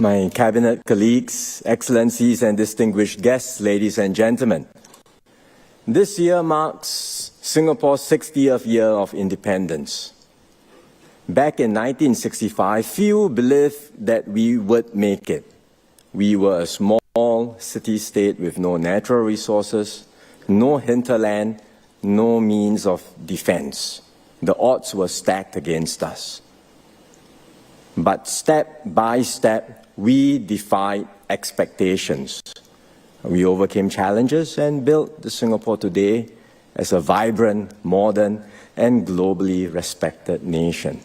My cabinet colleagues, excellencies and distinguished guests, ladies and gentlemen. This year marks Singapore's 60th year of independence. Back in 1965, few believed that we would make it. We were a small city-state with no natural resources, no hinterland, no means of defense. The odds were stacked against us. But step by step, we defied expectations. We overcame challenges and built the Singapore today as a vibrant, modern, and globally respected nation.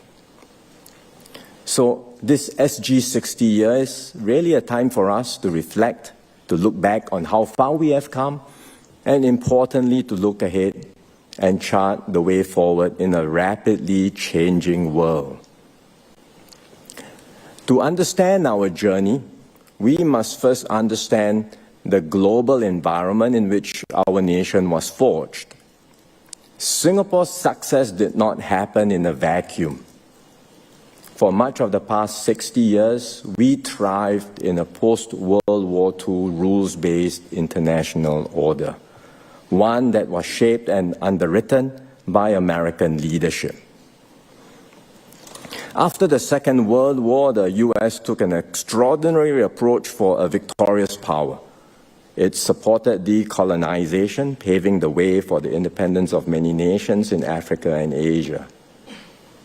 So this SG60 year is really a time for us to reflect, to look back on how far we have come, and importantly, to look ahead and chart the way forward in a rapidly changing world. To understand our journey, we must first understand the global environment in which our nation was forged. Singapore's success did not happen in a vacuum. For much of the past 60 years, we thrived in a post-World War II rules-based international order, one that was shaped and underwritten by American leadership. After the Second World War, the U.S. took an extraordinary approach for a victorious power. It supported decolonization, paving the way for the independence of many nations in Africa and Asia.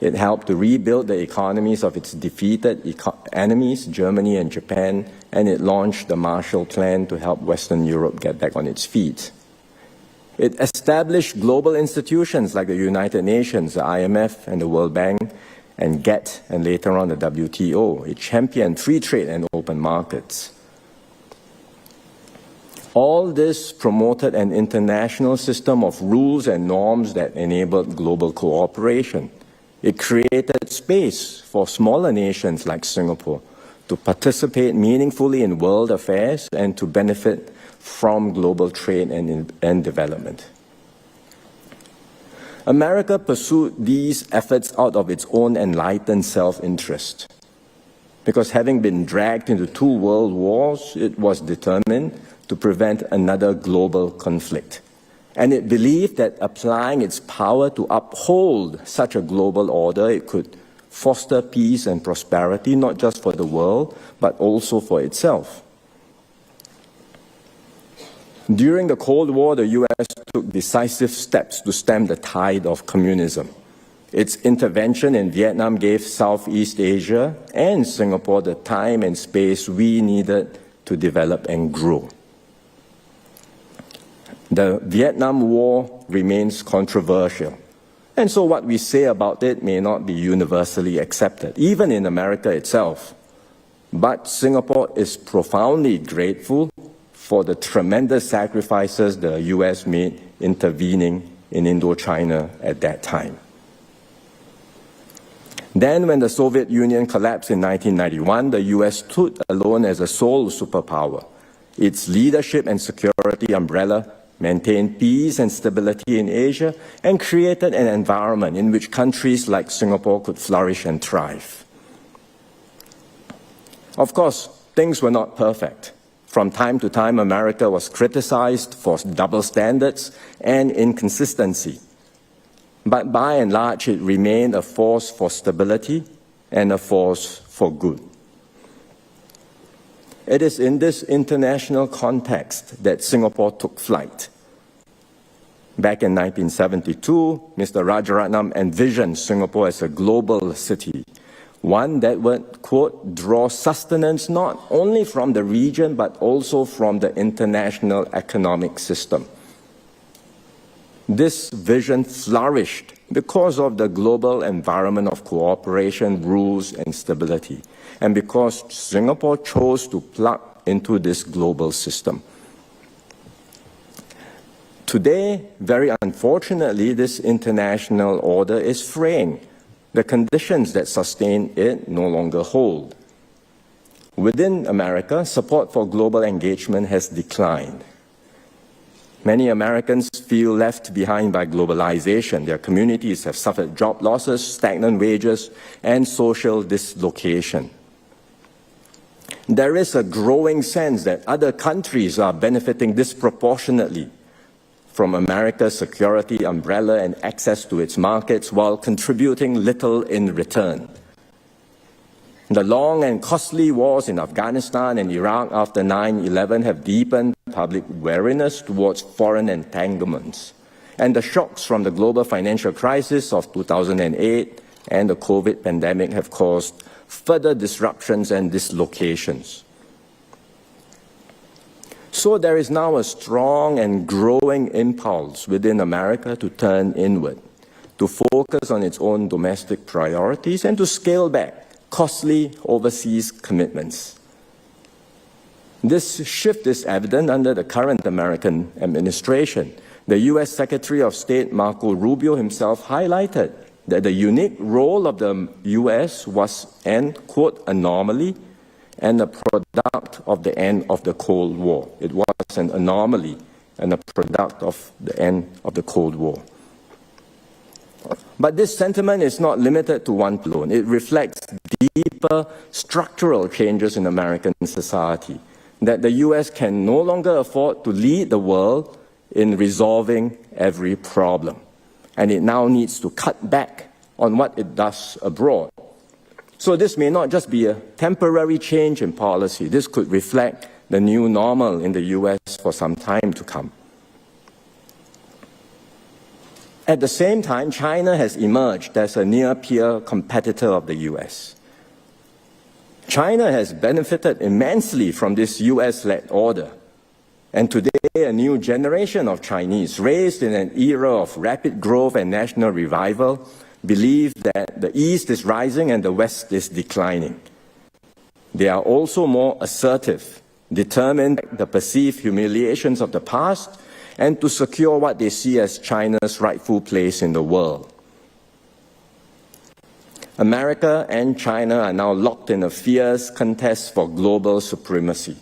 It helped to rebuild the economies of its defeated enemies, Germany and Japan, and it launched the Marshall Plan to help Western Europe get back on its feet. It established global institutions like the United Nations, the IMF, and the World Bank, and GET, and later on the WTO. It championed free trade and open markets. All this promoted an international system of rules and norms that enabled global cooperation. It created space for smaller nations like Singapore to participate meaningfully in world affairs and to benefit from global trade and development. America pursued these efforts out of its own enlightened self-interest. Because having been dragged into 2 world wars, it was determined to prevent another global conflict. And it believed that applying its power to uphold such a global order, it could foster peace and prosperity, not just for the world, but also for itself. During the Cold War, the U.S. took decisive steps to stem the tide of communism. Its intervention in Vietnam gave Southeast Asia and Singapore the time and space we needed to develop and grow. The Vietnam War remains controversial, and so what we say about it may not be universally accepted, even in America itself. But Singapore is profoundly grateful for the tremendous sacrifices the U.S. made intervening in Indochina at that time. Then, when the Soviet Union collapsed in 1991, the U.S. stood alone as a sole superpower. Its leadership and security umbrella maintained peace and stability in Asia and created an environment in which countries like Singapore could flourish and thrive. Of course, things were not perfect. From time to time, America was criticized for double standards and inconsistency. But by and large, it remained a force for stability and a force for good. It is in this international context that Singapore took flight. Back in 1972, Mr. Rajaratnam envisioned Singapore as a global city, one that would, quote, draw sustenance not only from the region, but also from the international economic system. This vision flourished because of the global environment of cooperation, rules, and stability, and because Singapore chose to plug into this global system. Today, very unfortunately, this international order is fraying. The conditions that sustain it no longer hold. Within America, support for global engagement has declined. Many Americans feel left behind by globalization. Their communities have suffered job losses, stagnant wages, and social dislocation. There is a growing sense that other countries are benefiting disproportionately from America's security umbrella and access to its markets while contributing little in return. The long and costly wars in Afghanistan and Iraq after 9/11 have deepened public wariness towards foreign entanglements. And the shocks from the global financial crisis of 2008 and the COVID pandemic have caused further disruptions and dislocations. So there is now a strong and growing impulse within America to turn inward, to focus on its own domestic priorities and to scale back costly overseas commitments. This shift is evident under the current American administration. The U.S. Secretary of State Marco Rubio himself highlighted that the unique role of the U.S. was an, quote, anomaly and a product of the end of the Cold War. It was an anomaly and a product of the end of the Cold War. But this sentiment is not limited to one alone. It reflects deeper structural changes in American society, that the U.S. can no longer afford to lead the world in resolving every problem. And it now needs to cut back on what it does abroad. So this may not just be a temporary change in policy. This could reflect the new normal in the U.S. for some time to come. At the same time, China has emerged as a near-peer competitor of the U.S. China has benefited immensely from this U.S.-led order. And today, a new generation of Chinese, raised in an era of rapid growth and national revival, believe that the East is rising and the West is declining. They are also more assertive, determined to the perceived humiliations of the past and to secure what they see as China's rightful place in the world. America and China are now locked in a fierce contest for global supremacy.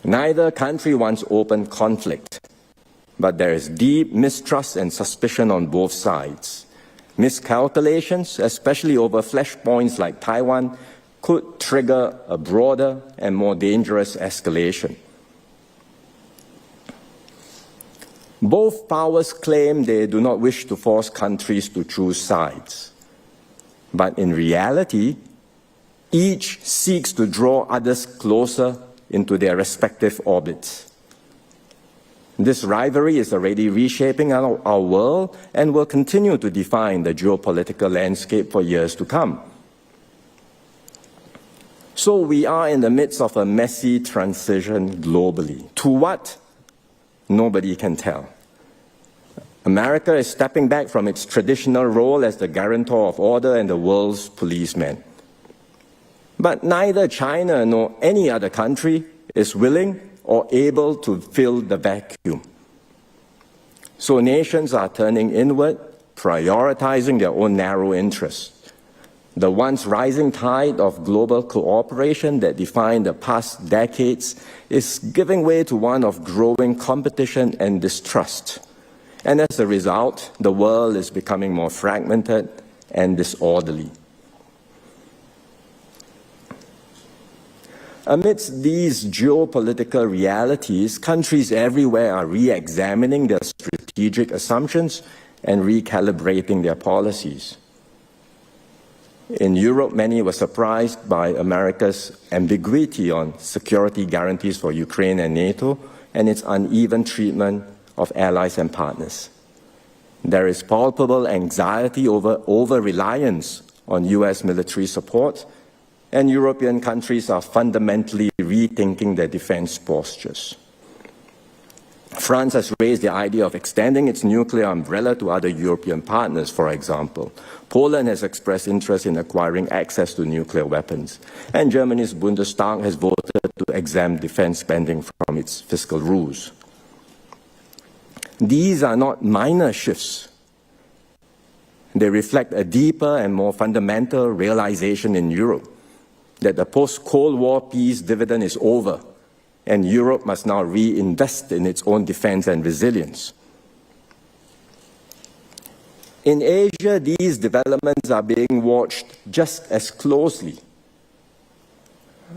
Neither country wants open conflict, but there is deep mistrust and suspicion on both sides. Miscalculations, especially over flashpoints like Taiwan, could trigger a broader and more dangerous escalation. Both powers claim they do not wish to force countries to choose sides. But in reality, each seeks to draw others closer into their respective orbits. This rivalry is already reshaping our world and will continue to define the geopolitical landscape for years to come. So we are in the midst of a messy transition globally. To what? Nobody can tell. America is stepping back from its traditional role as the guarantor of order and the world's policeman. But neither China nor any other country is willing or able to fill the vacuum. So nations are turning inward, prioritizing their own narrow interests. The once rising tide of global cooperation that defined the past decades is giving way to one of growing competition and distrust. And as a result, the world is becoming more fragmented and disorderly. Amidst these geopolitical realities, countries everywhere are re-examining their strategic assumptions and recalibrating their policies. In Europe, many were surprised by America's ambiguity on security guarantees for Ukraine and NATO and its uneven treatment of allies and partners. There is palpable anxiety over reliance on US military support, and European countries are fundamentally rethinking their defense postures. France has raised the idea of extending its nuclear umbrella to other European partners, for example. Poland has expressed interest in acquiring access to nuclear weapons, and Germany's Bundestag has voted to exempt defense spending from its fiscal rules. These are not minor shifts. They reflect a deeper and more fundamental realization in Europe that the post-Cold War peace dividend is over, and Europe must now reinvest in its own defense and resilience. In Asia, these developments are being watched just as closely.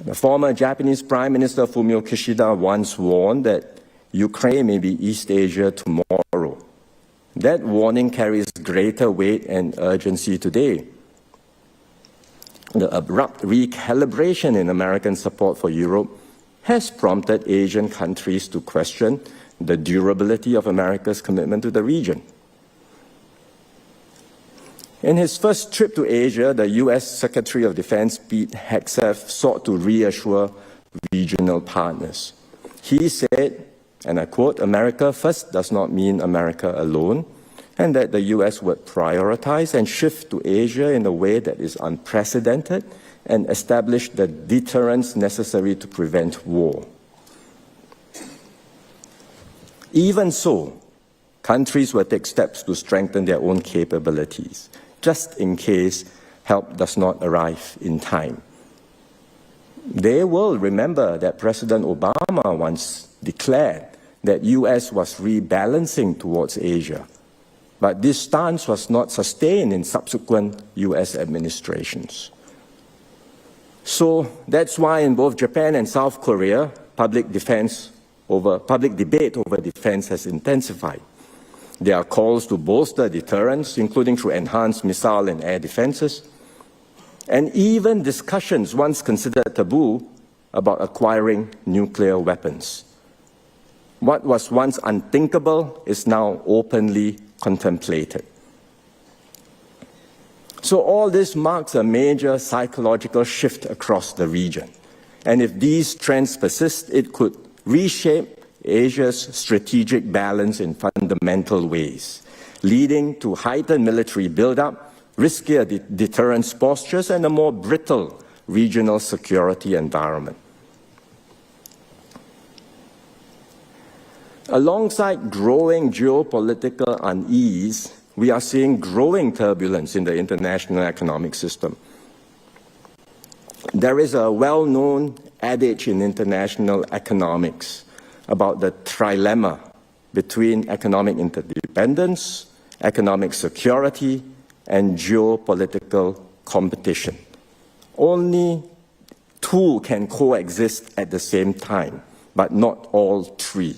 The former Japanese Prime Minister Fumio Kishida once warned that Ukraine may be East Asia tomorrow. That warning carries greater weight and urgency today. The abrupt recalibration in American support for Europe has prompted Asian countries to question the durability of America's commitment to the region. In his first trip to Asia, the U.S. Secretary of Defense Pete Hegseth sought to reassure regional partners. He said, and I quote, "America first does not mean America alone," and that the U.S. would prioritize and shift to Asia in a way that is unprecedented and establish the deterrence necessary to prevent war. Even so, countries will take steps to strengthen their own capabilities, just in case help does not arrive in time. They will remember that President Obama once declared that U.S. was rebalancing towards Asia, but this stance was not sustained in subsequent U.S. administrations. So that's why in both Japan and South Korea, public debate over defense has intensified. There are calls to bolster deterrence, including through enhanced missile and air defenses, and even discussions once considered taboo about acquiring nuclear weapons. What was once unthinkable is now openly contemplated. So all this marks a major psychological shift across the region. And if these trends persist, it could reshape Asia's strategic balance in fundamental ways, leading to heightened military buildup, riskier deterrence postures, and a more brittle regional security environment. Alongside growing geopolitical unease, we are seeing growing turbulence in the international economic system. There is a well-known adage in international economics about the trilemma between economic interdependence, economic security, and geopolitical competition. Only two can coexist at the same time, but not all three.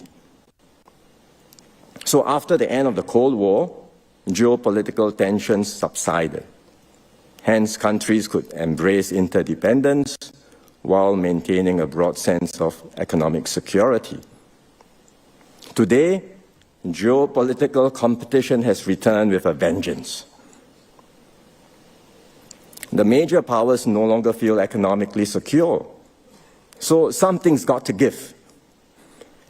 So after the end of the Cold War, geopolitical tensions subsided. Hence, countries could embrace interdependence while maintaining a broad sense of economic security. Today, geopolitical competition has returned with a vengeance. The major powers no longer feel economically secure. So something's got to give.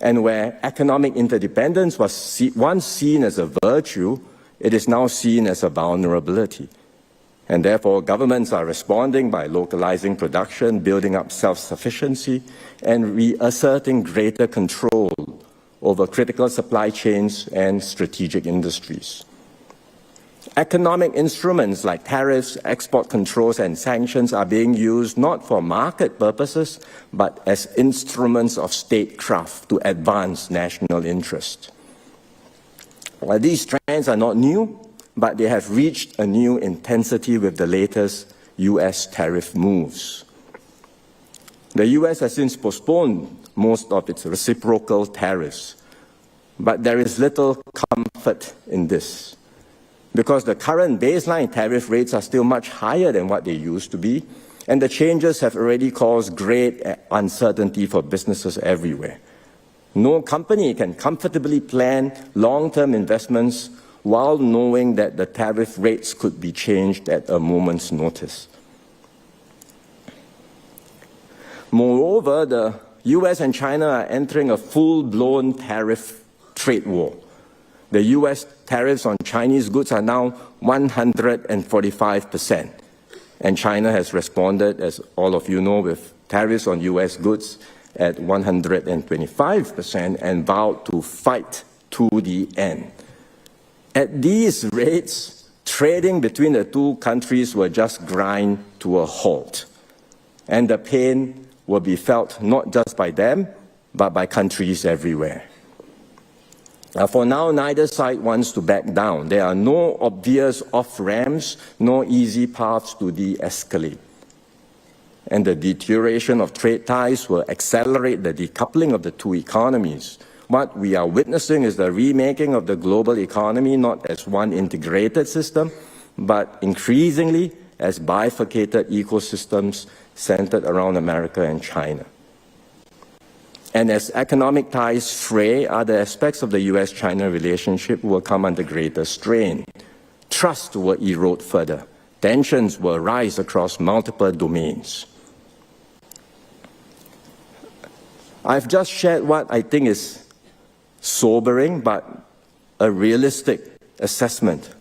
And where economic interdependence was once seen as a virtue, it is now seen as a vulnerability. And therefore, governments are responding by localizing production, building up self-sufficiency, and reasserting greater control over critical supply chains and strategic industries. Economic instruments like tariffs, export controls, and sanctions are being used not for market purposes, but as instruments of statecraft to advance national interest. Well, these trends are not new, but they have reached a new intensity with the latest U.S. tariff moves. The U.S. has since postponed most of its reciprocal tariffs, but there is little comfort in this, because the current baseline tariff rates are still much higher than what they used to be, and the changes have already caused great uncertainty for businesses everywhere. No company can comfortably plan long-term investments while knowing that the tariff rates could be changed at a moment's notice. Moreover, the US and China are entering a full-blown tariff trade war. The US tariffs on Chinese goods are now 145%, and China has responded, as all of you know, with tariffs on US goods at 125% and vowed to fight to the end. At these rates, trading between the two countries will just grind to a halt, and the pain will be felt not just by them, but by countries everywhere. For now, neither side wants to back down. There are no obvious off-ramps, no easy paths to de-escalate. and the deterioration of trade ties will accelerate the decoupling of the two economies. What we are witnessing is the remaking of the global economy not as one integrated system, but increasingly as bifurcated ecosystems centered around America and China. And as economic ties fray, other aspects of the US-China relationship will come under greater strain. Trust will erode further. Tensions will rise across multiple domains. I've just shared what I think is sobering but a realistic assessment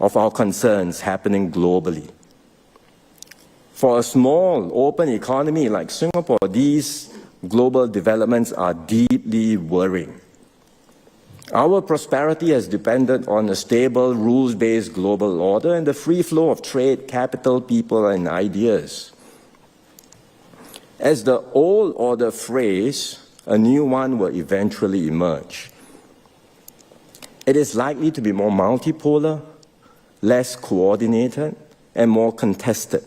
of our concerns happening globally. For a small, open economy like Singapore, these global developments are deeply worrying. Our prosperity has depended on a stable, rules-based global order and the free flow of trade, capital, people, and ideas. As the old order frays, a new one will eventually emerge. It is likely to be more multipolar, less coordinated, and more contested.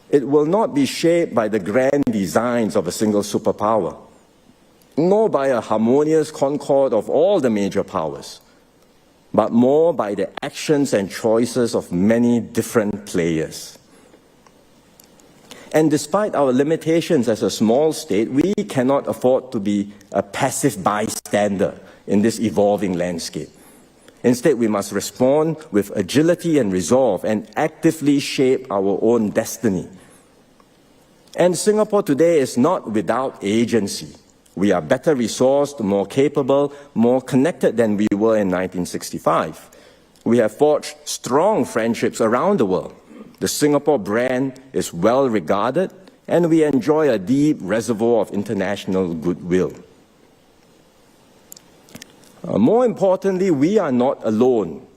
It will not be shaped by the grand designs of a single superpower, nor by a harmonious concord of all the major powers, but more by the actions and choices of many different players. And despite our limitations as a small state, we cannot afford to be a passive bystander in this evolving landscape. Instead, we must respond with agility and resolve and actively shape our own destiny. And Singapore today is not without agency. We are better resourced, more capable, more connected than we were in 1965. We have forged strong friendships around the world. The Singapore brand is well regarded, and we enjoy a deep reservoir of international goodwill. More importantly, we are not alone.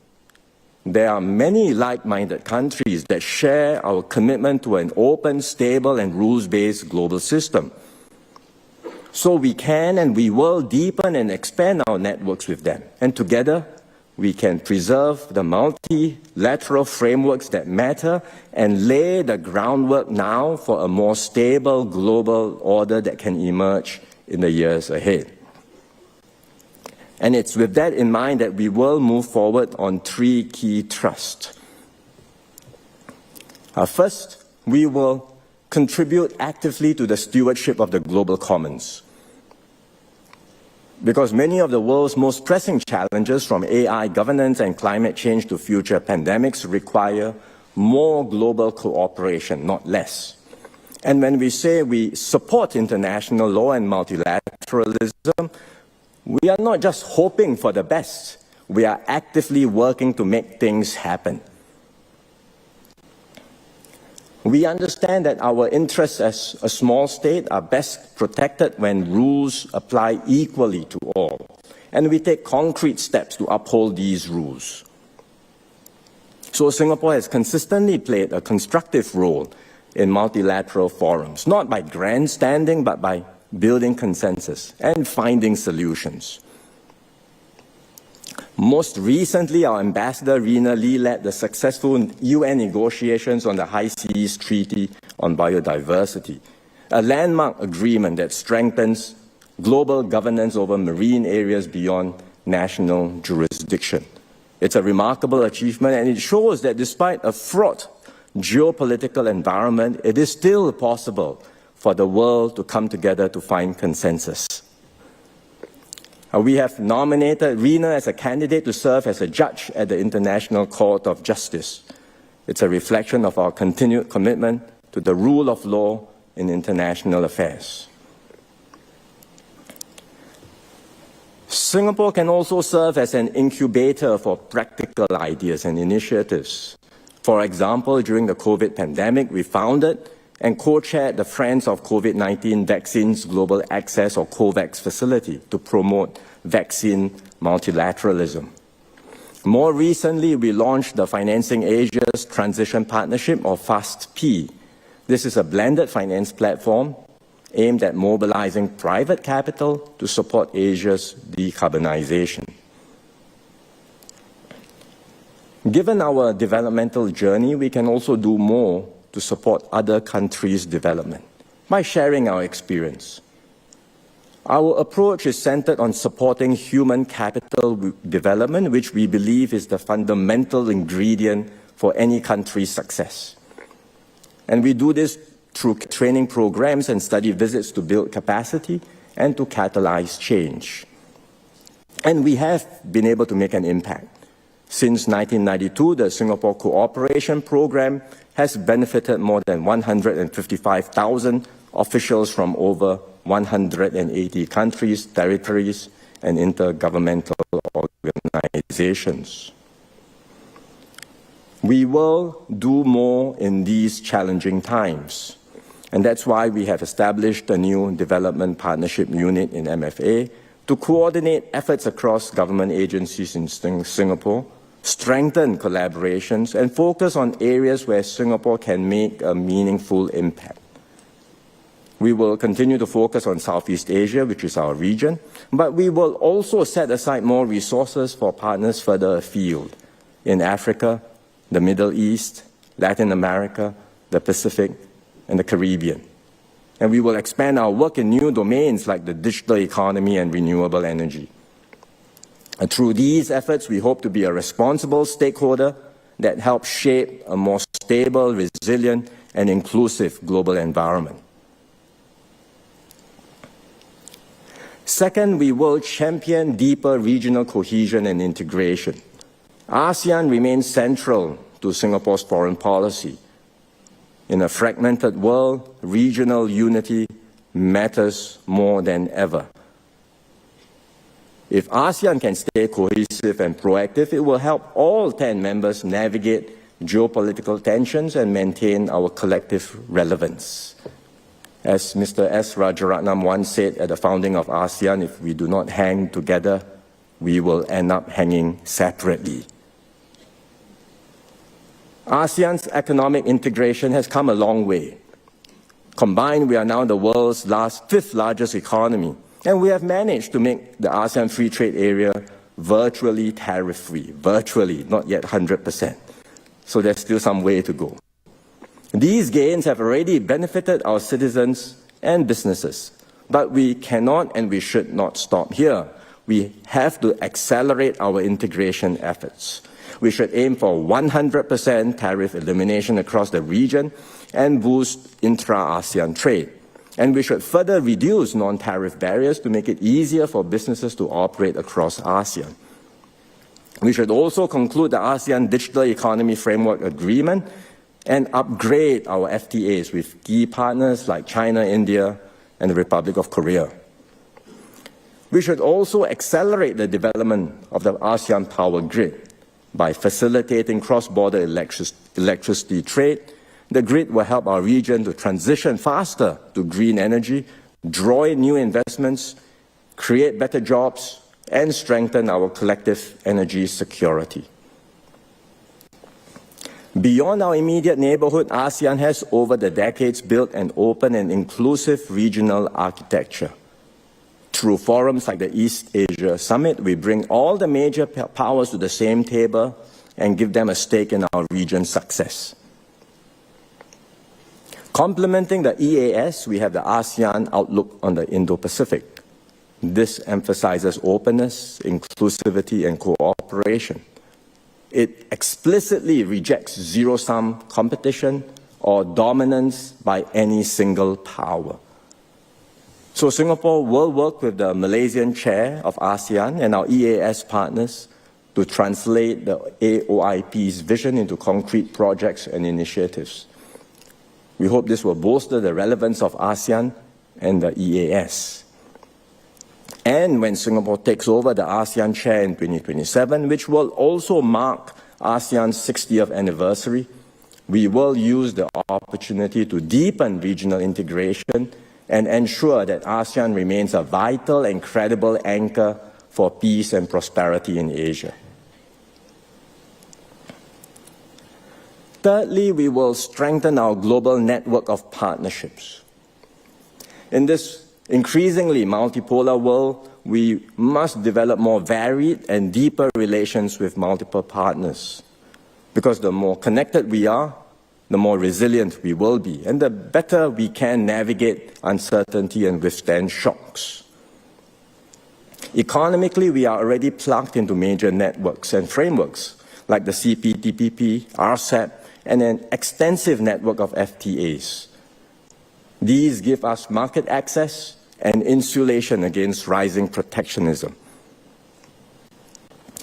There are many like-minded countries that share our commitment to an open, stable, and rules-based global system. So we can and we will deepen and expand our networks with them. And together, we can preserve the multilateral frameworks that matter and lay the groundwork now for a more stable global order that can emerge in the years ahead. And it's with that in mind that we will move forward on three key thrusts. First, we will contribute actively to the stewardship of the global commons. Because many of the world's most pressing challenges, from AI governance and climate change to future pandemics, require more global cooperation, not less. And when we say we support international law and multilateralism, we are not just hoping for the best. We are actively working to make things happen. We understand that our interests as a small state are best protected when rules apply equally to all, and we take concrete steps to uphold these rules. So Singapore has consistently played a constructive role in multilateral forums, not by grandstanding, but by building consensus and finding solutions. Most recently, our ambassador, Rina Lee, led the successful UN negotiations on the High Seas Treaty on Biodiversity, a landmark agreement that strengthens global governance over marine areas beyond national jurisdiction. It's a remarkable achievement, and it shows that despite a fraught geopolitical environment, it is still possible for the world to come together to find consensus. We have nominated Rina as a candidate to serve as a judge at the International Court of Justice. It's a reflection of our continued commitment to the rule of law in international affairs. Singapore can also serve as an incubator for practical ideas and initiatives. For example, during the COVID pandemic, we founded and co-chaired the Friends of COVID-19 Vaccines Global Access, or COVAX, facility to promote vaccine multilateralism. More recently, we launched the Financing Asia's Transition Partnership, or FAST-P. This is a blended finance platform aimed at mobilizing private capital to support Asia's decarbonization. Given our developmental journey, we can also do more to support other countries' development by sharing our experience. Our approach is centered on supporting human capital development, which we believe is the fundamental ingredient for any country's success. And we do this through training programs and study visits to build capacity and to catalyze change. And we have been able to make an impact. Since 1992, the Singapore Cooperation Program has benefited more than 155,000 officials from over 180 countries, territories, and intergovernmental organizations. We will do more in these challenging times. And that's why we have established a new development partnership unit in MFA to coordinate efforts across government agencies in Singapore, strengthen collaborations, and focus on areas where Singapore can make a meaningful impact. We will continue to focus on Southeast Asia, which is our region, but we will also set aside more resources for partners further afield in Africa, the Middle East, Latin America, the Pacific, and the Caribbean. And we will expand our work in new domains like the digital economy and renewable energy. And through these efforts, we hope to be a responsible stakeholder that helps shape a more stable, resilient, and inclusive global environment. Second, we will champion deeper regional cohesion and integration. ASEAN remains central to Singapore's foreign policy. In a fragmented world, regional unity matters more than ever. If ASEAN can stay cohesive and proactive, it will help all 10 members navigate geopolitical tensions and maintain our collective relevance. As Mr. S. Rajaratnam once said at the founding of ASEAN, if we do not hang together, we will end up hanging separately. ASEAN's economic integration has come a long way. Combined, we are now the world's fifth largest economy, and we have managed to make the ASEAN Free Trade Area virtually tariff-free. Virtually, not yet 100%. So there's still some way to go. These gains have already benefited our citizens and businesses, but we cannot and we should not stop here. We have to accelerate our integration efforts. We should aim for 100% tariff elimination across the region and boost intra-ASEAN trade. And we should further reduce non-tariff barriers to make it easier for businesses to operate across ASEAN. We should also conclude the ASEAN Digital Economy Framework Agreement and upgrade our FTAs with key partners like China, India, and the Republic of Korea. We should also accelerate the development of the ASEAN power grid. By facilitating cross-border electricity trade, the grid will help our region to transition faster to green energy, draw in new investments, create better jobs, and strengthen our collective energy security. Beyond our immediate neighborhood, ASEAN has over the decades built an open and inclusive regional architecture. Through forums like the East Asia Summit, we bring all the major powers to the same table and give them a stake in our region's success. Complementing the EAS, we have the ASEAN Outlook on the Indo-Pacific. This emphasizes openness, inclusivity, and cooperation. It explicitly rejects zero-sum competition or dominance by any single power. So Singapore will work with the Malaysian chair of ASEAN and our EAS partners to translate the AOIP's vision into concrete projects and initiatives. We hope this will bolster the relevance of ASEAN and the EAS. And when Singapore takes over the ASEAN chair in 2027, which will also mark ASEAN's 60th anniversary, we will use the opportunity to deepen regional integration and ensure that ASEAN remains a vital and credible anchor for peace and prosperity in Asia. Thirdly, we will strengthen our global network of partnerships. In this increasingly multipolar world, we must develop more varied and deeper relations with multiple partners. Because the more connected we are, the more resilient we will be, and the better we can navigate uncertainty and withstand shocks. Economically, we are already plugged into major networks and frameworks like the CPTPP, RCEP, and an extensive network of FTAs. These give us market access and insulation against rising protectionism.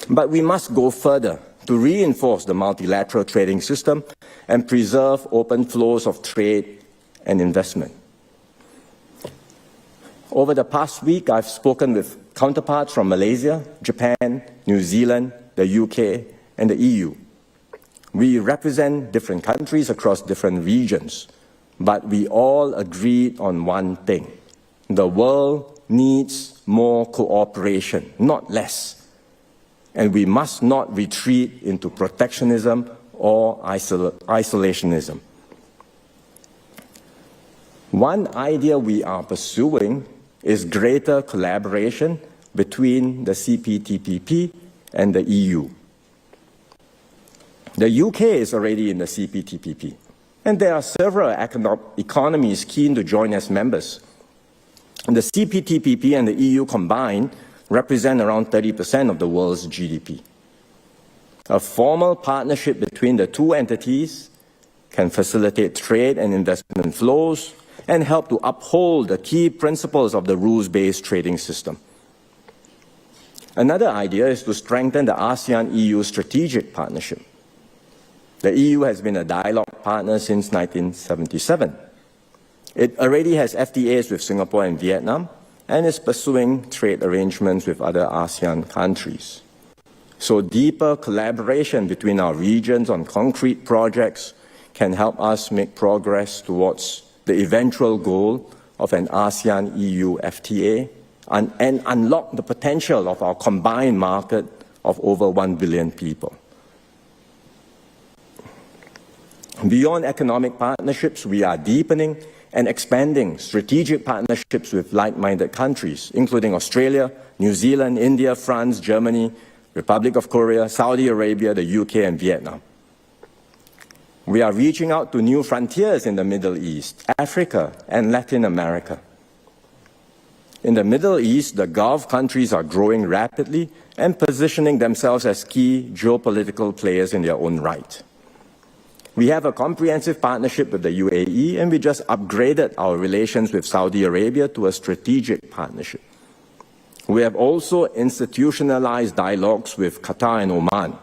But we must go further to reinforce the multilateral trading system and preserve open flows of trade and investment. Over the past week, I've spoken with counterparts from Malaysia, Japan, New Zealand, the UK, and the EU. We represent different countries across different regions, but we all agreed on one thing. The world needs more cooperation, not less. And we must not retreat into protectionism or isolationism. One idea we are pursuing is greater collaboration between the CPTPP and the EU. The UK is already in the CPTPP, and there are several economies keen to join as members. The CPTPP and the EU combined represent around 30% of the world's GDP. A formal partnership between the two entities can facilitate trade and investment flows and help to uphold the key principles of the rules-based trading system. Another idea is to strengthen the ASEAN-EU strategic partnership. The EU has been a dialogue partner since 1977. It already has FTAs with Singapore and Vietnam and is pursuing trade arrangements with other ASEAN countries. So deeper collaboration between our regions on concrete projects can help us make progress towards the eventual goal of an ASEAN-EU FTA and unlock the potential of our combined market of over 1 billion people. Beyond economic partnerships, we are deepening and expanding strategic partnerships with like-minded countries, including Australia, New Zealand, India, France, Germany, Republic of Korea, Saudi Arabia, the UK, and Vietnam. We are reaching out to new frontiers in the Middle East, Africa, and Latin America. In the Middle East, the Gulf countries are growing rapidly and positioning themselves as key geopolitical players in their own right. We have a comprehensive partnership with the UAE, and we just upgraded our relations with Saudi Arabia to a strategic partnership. We have also institutionalized dialogues with Qatar and Oman.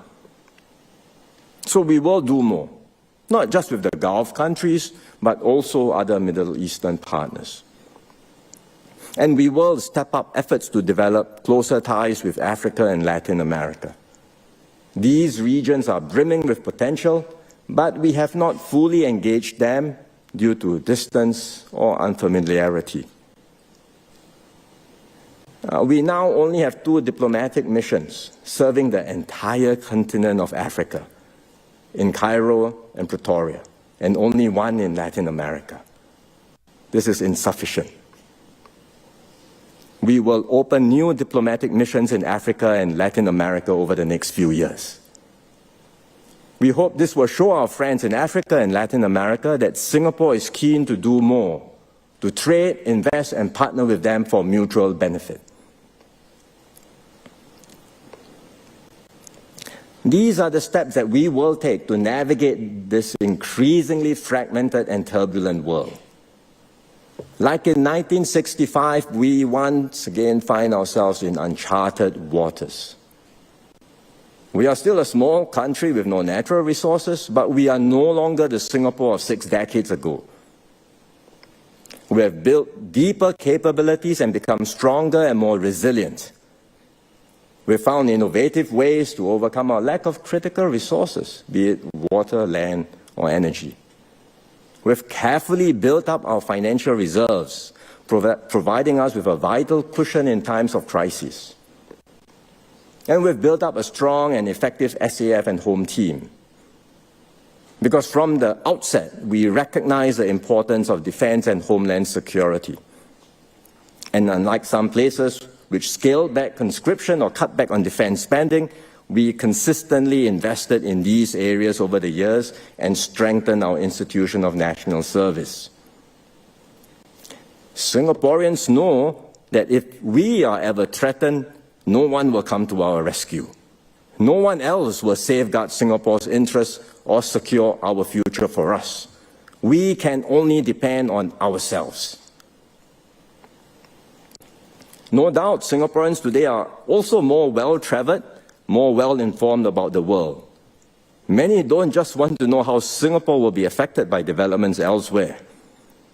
So we will do more, not just with the Gulf countries, but also other Middle Eastern partners. And we will step up efforts to develop closer ties with Africa and Latin America. These regions are brimming with potential, but we have not fully engaged them due to distance or unfamiliarity. We now only have 2 diplomatic missions serving the entire continent of Africa, in Cairo and Pretoria, and only 1 in Latin America. This is insufficient. We will open new diplomatic missions in Africa and Latin America over the next few years. We hope this will show our friends in Africa and Latin America that Singapore is keen to do more, to trade, invest, and partner with them for mutual benefit. These are the steps that we will take to navigate this increasingly fragmented and turbulent world. Like in 1965, we once again find ourselves in uncharted waters. We are still a small country with no natural resources, but we are no longer the Singapore of 6 decades ago. We have built deeper capabilities and become stronger and more resilient. We have found innovative ways to overcome our lack of critical resources, be it water, land, or energy. We have carefully built up our financial reserves, providing us with a vital cushion in times of crisis. And we've built up a strong and effective SAF and home team. Because from the outset, we recognize the importance of defense and homeland security. And unlike some places which scaled back conscription or cut back on defense spending, we consistently invested in these areas over the years and strengthened our institution of national service. Singaporeans know that if we are ever threatened, no one will come to our rescue. No one else will safeguard Singapore's interests or secure our future for us. We can only depend on ourselves. No doubt, Singaporeans today are also more well-traveled, more well-informed about the world. Many don't just want to know how Singapore will be affected by developments elsewhere.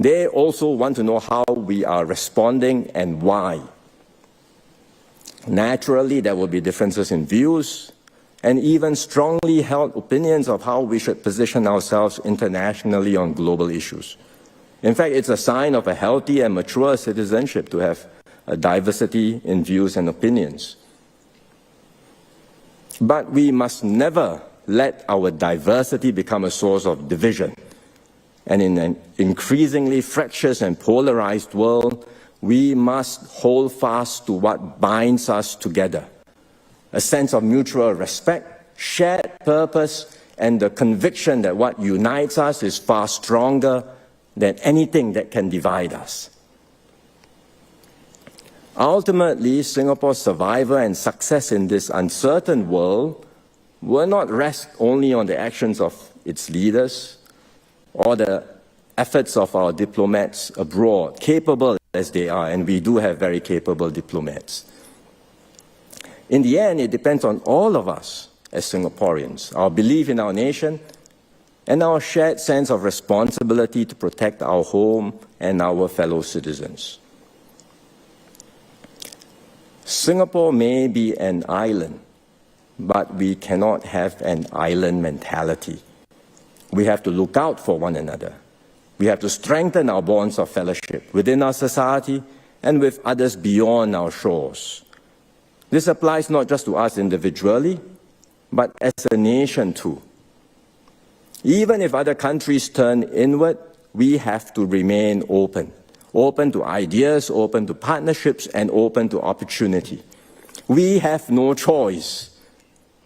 They also want to know how we are responding and why. Naturally, there will be differences in views and even strongly held opinions of how we should position ourselves internationally on global issues. In fact, it's a sign of a healthy and mature citizenship to have a diversity in views and opinions. But we must never let our diversity become a source of division. And in an increasingly fractious and polarized world, we must hold fast to what binds us together: a sense of mutual respect, shared purpose, and the conviction that what unites us is far stronger than anything that can divide us. Ultimately, Singapore's survival and success in this uncertain world will not rest only on the actions of its leaders or the efforts of our diplomats abroad, capable as they are, and we do have very capable diplomats. In the end, it depends on all of us as Singaporeans, our belief in our nation, and our shared sense of responsibility to protect our home and our fellow citizens. Singapore may be an island, but we cannot have an island mentality. We have to look out for one another. We have to strengthen our bonds of fellowship within our society and with others beyond our shores. This applies not just to us individually, but as a nation too. Even if other countries turn inward, we have to remain open to ideas, open to partnerships, and open to opportunity. We have no choice,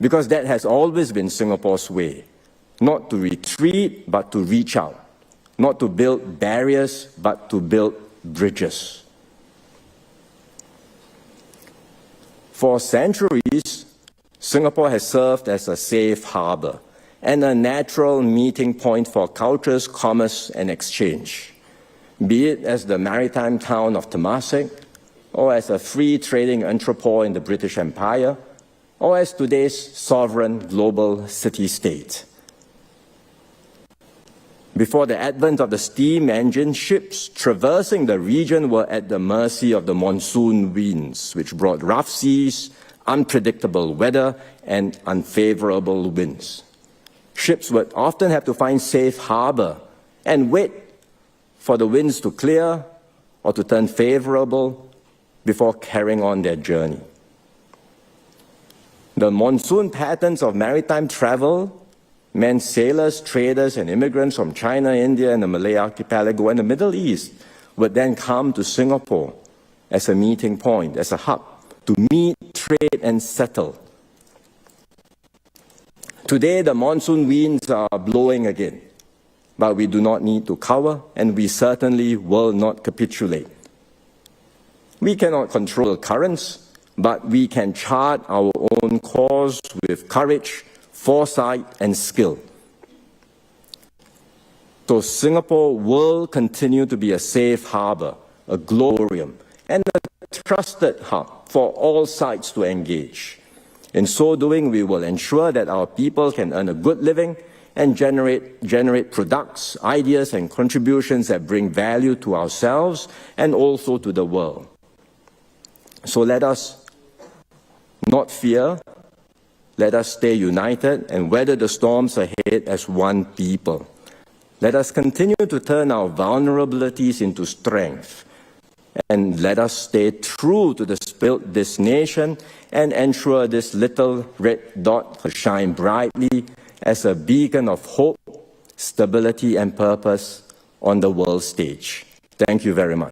because that has always been Singapore's way, not to retreat, but to reach out, not to build barriers, but to build bridges. For centuries, Singapore has served as a safe harbor and a natural meeting point for cultures, commerce, and exchange. Be it as the maritime town of Temasek, or as a free trading entrepôt in the British Empire, or as today's sovereign global city-state. Before the advent of the steam engine, ships traversing the region were at the mercy of the monsoon winds, which brought rough seas, unpredictable weather, and unfavorable winds. Ships would often have to find safe harbor and wait for the winds to clear or to turn favorable before carrying on their journey. The monsoon patterns of maritime travel meant sailors, traders, and immigrants from China, India, and the Malay archipelago and the Middle East would then come to Singapore as a meeting point, as a hub, to meet, trade, and settle. Today, the monsoon winds are blowing again, but we do not need to cower, and we certainly will not capitulate. We cannot control the currents, but we can chart our own course with courage, foresight, and skill. So Singapore will continue to be a safe harbor, a glorium, and a trusted hub for all sides to engage. In so doing, we will ensure that our people can earn a good living and generate products, ideas, and contributions that bring value to ourselves and also to the world. So let us not fear, let us stay united and weather the storms ahead as one people. Let us continue to turn our vulnerabilities into strength, and let us stay true to the spirit of this nation and ensure this little red dot will shine brightly as a beacon of hope, stability, and purpose on the world stage. Thank you very much.